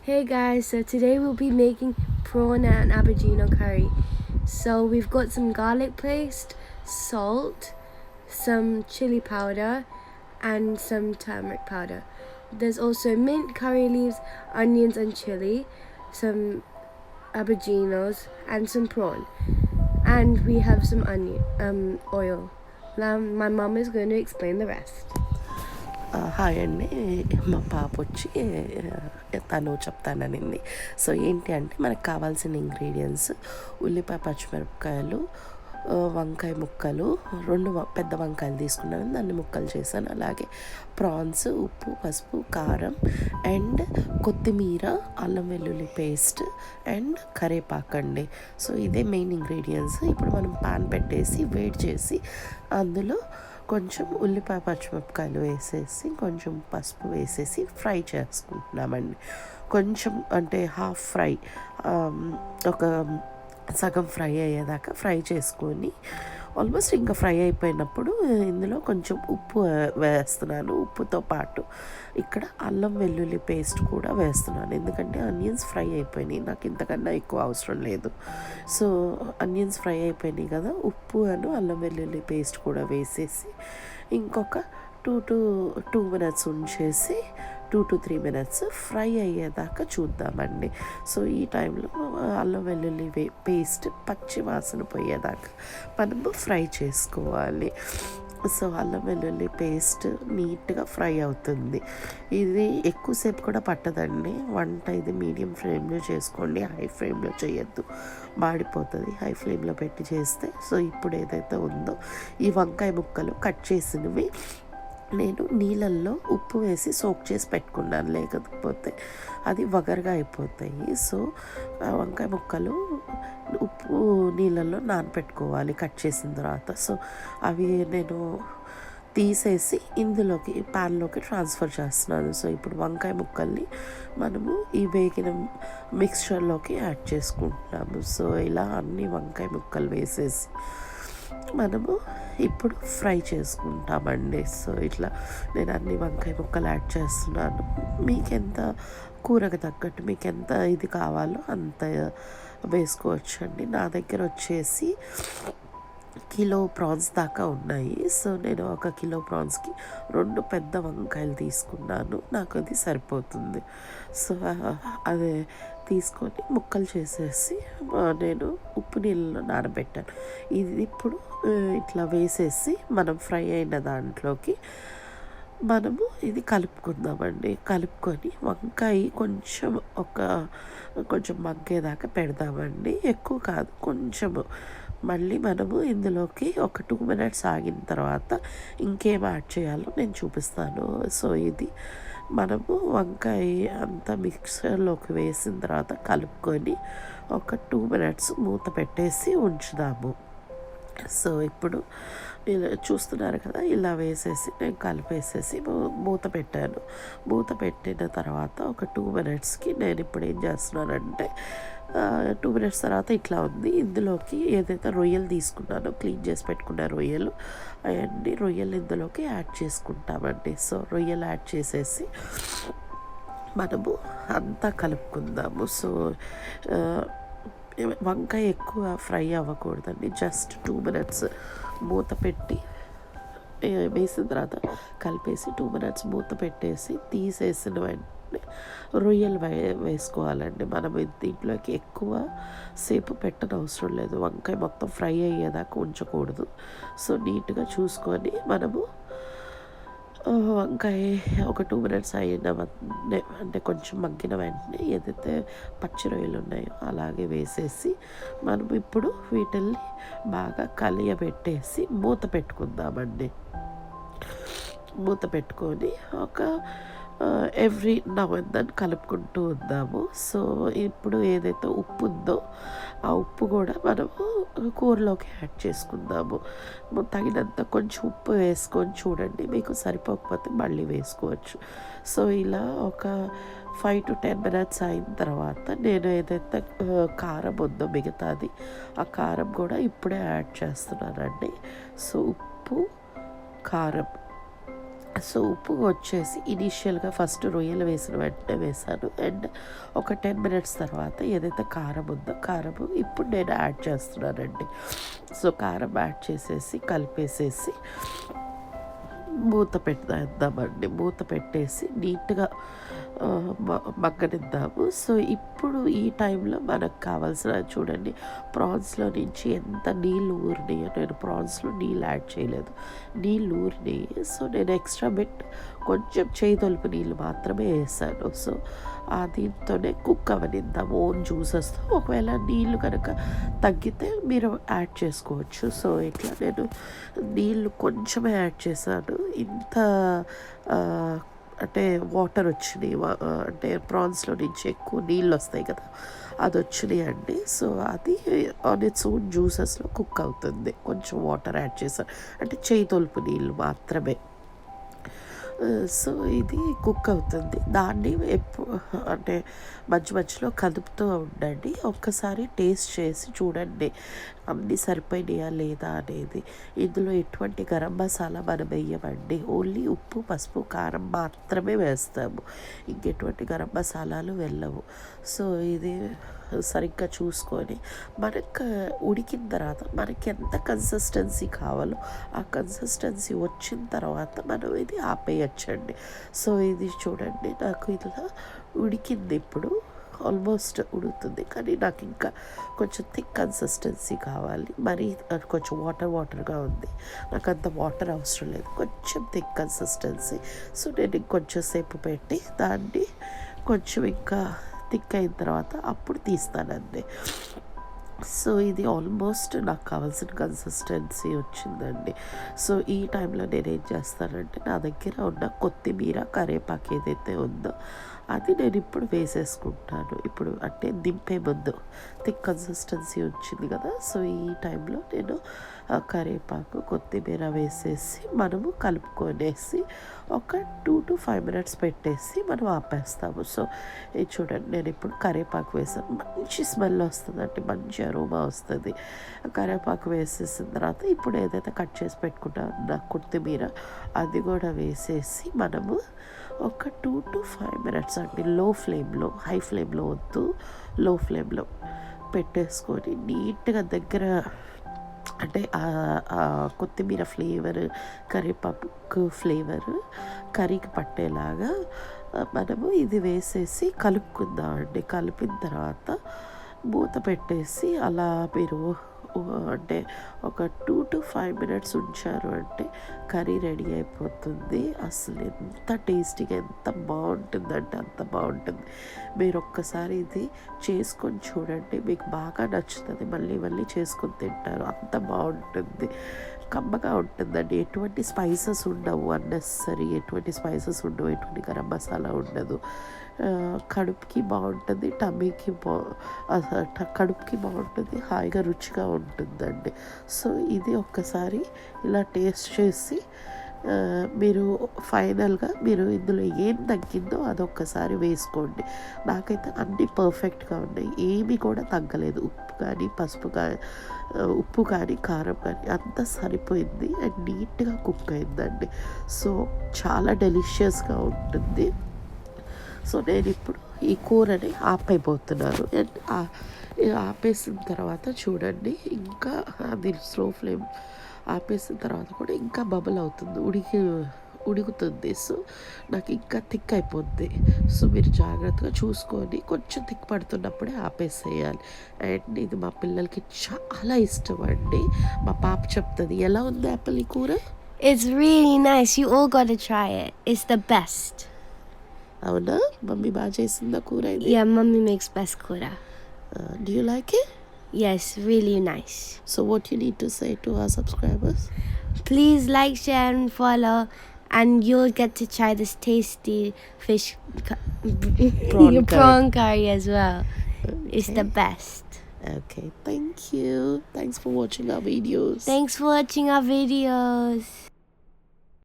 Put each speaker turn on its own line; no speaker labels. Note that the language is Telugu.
Hey guys, so today we'll be making prawn and aubergine curry. So we've got some garlic paste, salt, some chili powder and some turmeric powder. There's also mint, curry leaves, onions and chili, some auberginos and some prawn. And we have some oil. Now my mom is going to explain the rest.
Hi అండి. మా పాప వచ్చి తను చెప్తాననింది. సో ఏంటి అంటే మనకు కావాల్సిన ఇంగ్రీడియంట్స్ ఉల్లిపాయ, పచ్చిమిరపకాయలు, వంకాయ ముక్కలు, 2 పెద్ద వంకాయలు తీసుకున్నాను, దాన్ని ముక్కలు చేశాను. అలాగే ప్రాన్స్, ఉప్పు, పసుపు, కారం అండ్ కొత్తిమీర, అల్లం వెల్లుల్లి పేస్ట్ అండ్ కరివేపాకండి. సో ఇదే మెయిన్ ఇంగ్రీడియంట్స్. ఇప్పుడు మనం పాన్ పెట్టేసి వేడి చేసి అందులో కొంచెం ఉల్లిపాయ, పచ్చిమిరపకాయలు వేసేసి కొంచెం పసుపు వేసేసి ఫ్రై చేసుకుంటున్నామండి. కొంచెం అంటే హాఫ్ ఫ్రై, ఒక సగం ఫ్రై అయ్యేదాకా ఫ్రై చేసుకొని ఆల్మోస్ట్ ఇంకా ఫ్రై అయిపోయినప్పుడు ఇందులో కొంచెం ఉప్పు వేస్తున్నాను. ఉప్పుతో పాటు ఇక్కడ అల్లం వెల్లుల్లి పేస్ట్ కూడా వేస్తున్నాను, ఎందుకంటే ఆనియన్స్ ఫ్రై అయిపోయినాయి, నాకు ఇంతకన్నా ఎక్కువ అవసరం లేదు. సో ఆనియన్స్ ఫ్రై అయిపోయినాయి కదా, ఉప్పు అల్లం వెల్లుల్లి పేస్ట్ కూడా వేసేసి ఇంకొక 2 minutes ఉంచేసి 2 to 3 minutes ఫ్రై అయ్యేదాకా చూద్దామండి. సో ఈ టైంలో అల్లం వెల్లుల్లి పేస్ట్ పచ్చి వాసన పోయేదాకా మనము ఫ్రై చేసుకోవాలి. సో అల్లం వెల్లుల్లి పేస్ట్ నీట్గా ఫ్రై అవుతుంది. ఇది ఎక్కువసేపు కూడా పట్టదండి వంట. ఇది మీడియం ఫ్లేమ్లో చేసుకోండి, హై ఫ్లేమ్లో చేయొద్దు, మాడిపోతుంది. హై ఫ్లేమ్లో పెట్టి చేస్తే. సో ఇప్పుడు ఏదైతే ఉందో ఈ వంకాయ ముక్కలు కట్ చేసినవి నేను నీళ్ళల్లో ఉప్పు వేసి సోక్ చేసి పెట్టుకున్నాను, లేకపోతే అది వగరగా అయిపోతాయి. సో వంకాయ ముక్కలు ఉప్పు నీళ్ళల్లో నానపెట్టుకోవాలి కట్ చేసిన తర్వాత. సో అవి నేను తీసేసి ఇందులోకి ప్యాన్లోకి ట్రాన్స్ఫర్ చేస్తున్నాను. సో ఇప్పుడు వంకాయ ముక్కల్ని మనము ఈ వేగిన మిక్స్చర్లోకి యాడ్ చేసుకుంటున్నాము. సో ఇలా అన్ని వంకాయ ముక్కలు వేసేసి మనము ఇప్పుడు ఫ్రై చేసుకుంటామండి. సో ఇట్లా నేను అన్ని వంకాయ ముక్కలు యాడ్ చేస్తున్నాను. మీకు ఎంత కూరకు తగ్గట్టు మీకు ఎంత ఇది కావాలో అంత వేసుకోవచ్చు అండి. నా దగ్గర వచ్చేసి కిలో ప్రాన్స్ దాకా ఉన్నాయి. సో నేను 1 కిలో ప్రాన్స్కి 2 పెద్ద వంకాయలు తీసుకున్నాను, నాకు అది సరిపోతుంది. సో అదే తీసుకొని ముక్కలు చేసేసి నేను ఉప్పు నీళ్ళలో నానబెట్టాను. ఇది ఇప్పుడు ఇట్లా వేసేసి మనం ఫ్రై అయిన దాంట్లోకి మనము ఇది కలుపుకుందామండి. కలుపుకొని వంకాయ కొంచెం మగ్గేదాకా పెడదామండి, ఎక్కువ కాదు, కొంచెము. మళ్ళీ మనము ఇందులోకి ఒక 2 minutes ఆగిన తర్వాత ఇంకేం యాడ్ చేయాలో నేను చూపిస్తాను. సో ఇది మనము వంకాయ అంతా మిక్సర్లోకి వేసిన తర్వాత కలుపుకొని ఒక 2 minutes మూత పెట్టేసి ఉంచుదాము. సో ఇప్పుడు ఇలా చూస్తున్నారు కదా, ఇలా వేసేసి నేను కలిపేసేసి మూత పెట్టాను. మూత పెట్టిన తర్వాత ఒక 2 minutesకి నేను ఇప్పుడు ఏం చేస్తున్నానంటే 2 minutes తర్వాత ఇట్లా ఉంది. ఇందులోకి ఏదైతే రొయ్యలు తీసుకున్నానో, క్లీన్ చేసి పెట్టుకున్న రొయ్యలు, అవన్నీ రొయ్యలు ఇందులోకి యాడ్ చేసుకుంటామండి. సో రొయ్యలు యాడ్ చేసేసి మనము అంతా కలుపుకుందాము. సో వంకాయ ఎక్కువ ఫ్రై అవ్వకూడదండి, జస్ట్ 2 minutes మూత పెట్టి వేసిన తర్వాత కలిపేసి 2 minutes మూత పెట్టేసి తీసేసిన వెంటనే రొయ్యలు వేసుకోవాలండి. మనం దీంట్లోకి ఎక్కువ సేపు పెట్టనవసరం లేదు, వంకాయ మొత్తం ఫ్రై అయ్యేదాకా ఉంచకూడదు. సో నీట్గా చూసుకొని మనము వంకాయ ఒక 2 minutes అయిన అంటే కొంచెం మగ్గిన వెంటనే ఏదైతే పచ్చి రొయ్యలు ఉన్నాయో అలాగే వేసేసి మనం ఇప్పుడు వీటిల్ని బాగా కలియబెట్టేసి మూత పెట్టుకుందామండి. మూత పెట్టుకొని ఒక ఎవ్రీ నవ్ అండ్ దెన్ కలుపుకుంటూ ఉందాము. సో ఇప్పుడు ఏదైతే ఉప్పు ఉందో ఆ ఉప్పు కూడా మనము కూరలోకి యాడ్ చేసుకుందాము. తగినంత కొంచెం ఉప్పు వేసుకొని చూడండి, మీకు సరిపోకపోతే మళ్ళీ వేసుకోవచ్చు. సో ఇలా ఒక 5 to 10 minutes అయిన తర్వాత నేను ఏదైతే కారం ఉందో మిగతాది, ఆ కారం కూడా ఇప్పుడే యాడ్ చేస్తున్నానండి. సో ఉప్పు, కారం సో ఉప్పు వచ్చేసి ఇనీషియల్గా ఫస్ట్ రొయ్యలు వేసిన వెంటనే వేసాను. అండ్ ఒక 10 minutes తర్వాత ఏదైతే కారం ఉందో కారము ఇప్పుడు నేను యాడ్ చేస్తున్నానండి. సో కారం యాడ్ చేసేసి కలిపేసేసి మూత పెడదామండి. మూత పెట్టేసి నీట్గా మగ్గనిద్దాము. సో ఇప్పుడు ఈ టైంలో మనకు కావాల్సిన చూడండి, ప్రాన్స్లో నుంచి ఎంత నీళ్ళు ఊరినాయో. నేను ప్రాన్స్లో నీళ్ళు యాడ్ చేయలేదు, నీళ్ళు ఊరినాయి. సో నేను ఎక్స్ట్రా బిట్ కొంచెం చేయి తొలుపు నీళ్ళు మాత్రమే వేసాను. సో దీంతోనే కుక్ అవనిద్దాం ఓన్ జ్యూసెస్తో. ఒకవేళ నీళ్ళు కనుక తగ్గితే మీరు యాడ్ చేసుకోవచ్చు. సో ఇట్లా నేను నీళ్ళు కొంచెమే యాడ్ చేశాను. ఇంత అంటే వాటర్ వచ్చినాయి, అంటే ప్రాన్స్లో నుంచి ఎక్కువ నీళ్ళు వస్తాయి కదా, అది వచ్చినాయి అండి. సో అది ఆన్ ఇట్స్ ఓన్ జ్యూసెస్లో కుక్ అవుతుంది. కొంచెం వాటర్ యాడ్ చేశాను, అంటే చేయి తొలుపు నీళ్ళు మాత్రమే. సో ఇది కుక్ అవుతుంది. దాన్ని అంటే మధ్య మధ్యలో కదుపుతూ ఉండండి. ఒక్కసారి టేస్ట్ చేసి చూడండి అన్నీ సరిపోయినాయా లేదా అనేది. ఇందులో ఎటువంటి గరం మసాలా మనం వేయమండి, ఓన్లీ ఉప్పు పసుపు కారం మాత్రమే వేస్తాము, ఇంకెటువంటి గరం మసాలాలు వెళ్ళవు. సో ఇది సరిగ్గా చూసుకొని మనకు ఉడికిన తర్వాత మనకి ఎంత కన్సిస్టెన్సీ కావాలో ఆ కన్సిస్టెన్సీ వచ్చిన తర్వాత మనం ఇది ఆపేయచ్చండి. సో ఇది చూడండి, నాకు ఇలా ఉడికింది, ఇప్పుడు ఆల్మోస్ట్ ఉడుకుతుంది. కానీ నాకు ఇంకా కొంచెం థిక్ కన్సిస్టెన్సీ కావాలి. మరి కొంచెం వాటర్గా ఉంది, నాకు అంత వాటర్ అవసరం లేదు, కొంచెం థిక్ కన్సిస్టెన్సీ. సో నేను ఇంకొంచెం సేపు పెట్టి దాన్ని కొంచెం ఇంకా థిక్ అయిన తర్వాత అప్పుడు తీస్తానండి. సో ఇది ఆల్మోస్ట్ నాకు కావాల్సిన కన్సిస్టెన్సీ వచ్చిందండి. సో ఈ టైంలో నేను ఏం చేస్తానంటే, నా దగ్గర ఉన్న కొత్తిమీర కరివేపాకు ఏదైతే ఉందో అది నేను ఇప్పుడు వేసేసుకుంటాను. ఇప్పుడు అంటే దింపే ముందు థిక్ కన్సిస్టెన్సీ వచ్చింది కదా. సో ఈ టైంలో నేను కరివేపాకు కొత్తిమీర వేసేసి మనము కలుపుకొనేసి ఒక 2 to 5 minutes పెట్టేసి మనం ఆపేస్తాము. సో ఇది చూడండి, నేను ఇప్పుడు కరివేపాకు వేసాను, మంచి స్మెల్ వస్తుందండి, మంచి అరోమా వస్తుంది. కరివేపాకు వేసేసిన తర్వాత ఇప్పుడు ఏదైతే కట్ చేసి పెట్టుకుంటా కొత్తిమీర అది కూడా వేసేసి మనము ఒక 2 to 5 minutes అండి, లో ఫ్లేమ్లో, హై ఫ్లేమ్లో వద్దు, లో ఫ్లేమ్లో పెట్టేసుకొని నీట్గా దగ్గర అంటే కొత్తిమీర ఫ్లేవర్ కరివేపాకు ఫ్లేవర్ కర్రీకి పట్టేలాగా మనము ఇది వేసేసి కలుపుకుందాం అండి. కలిపిన తర్వాత మూత పెట్టేసి అలా మీరు అంటే ఒక 2 to 5 minutes ఉంచారు అంటే కర్రీ రెడీ అయిపోతుంది. అసలు ఎంత టేస్టీగా ఎంత బాగుంటుందంటే అంత బాగుంటుంది. మీరు ఒక్కసారి ఇది చేసుకొని చూడండి, మీకు బాగా నచ్చుతుంది, మళ్ళీ మళ్ళీ చేసుకొని తింటారు, అంత బాగుంటుంది, కమ్మగా ఉంటుందండి. ఎటువంటి స్పైసెస్ ఉండవు అన్నెసరీ, ఎటువంటి స్పైసెస్ ఉండవు, ఎటువంటి గరం మసాలా ఉండదు. కడుపుకి బాగుంటుంది, టమ్మీకి కడుపుకి బాగుంటుంది, హాయిగా రుచిగా ఉంటుందండి. సో ఇది ఒక్కసారి ఇలా టేస్ట్ చేసి మీరు ఫైనల్గా మీరు ఇందులో ఏం తగ్గిందో అదొక్కసారి వేసుకోండి. నాకైతే అన్నీ పర్ఫెక్ట్గా ఉన్నాయి, ఏమీ కూడా తగ్గలేదు. ఉప్పు కానీ పసుపు కానీ ఉప్పు కానీ కారం కానీ అంతా సరిపోయింది అండ్ నీట్గా కుక్ అయిందండి. సో చాలా డెలిషియస్గా ఉంటుంది. సో నేను ఇప్పుడు ఈ కూరని ఆపైపోతున్నాను. అండ్ ఆపేసిన తర్వాత చూడండి, ఇంకా అది స్లో ఫ్లేమ్ ఆపేసిన తర్వాత కూడా ఇంకా బబుల్ అవుతుంది, ఉడుకుతుంది. సో నాకు ఇంకా థిక్ అయిపోద్ది. సో మీరు జాగ్రత్తగా చూసుకొని కొంచెం థిక్ పడుతున్నప్పుడే ఆపేసేయాలి. అండ్ ఇది మా పిల్లలకి చాలా ఇష్టం అండి. మా పాప చెప్తుంది, ఎలా ఉంది యాపిల్ ఈ కూర?
It's really nice. You all gotta try it. It's the best.
అవునా, మమ్మీ బాగా చేసిందా కూర ఇది?
Yeah, Mummy makes best kura.
Do you like it?
Yes, really nice.
So what you need to say to our subscribers?
Please like, share, and follow, and you'll get to try this tasty fish prawn curry as well. It's the best.
Okay, thank you. Thanks for watching our videos.
Thanks for watching our videos.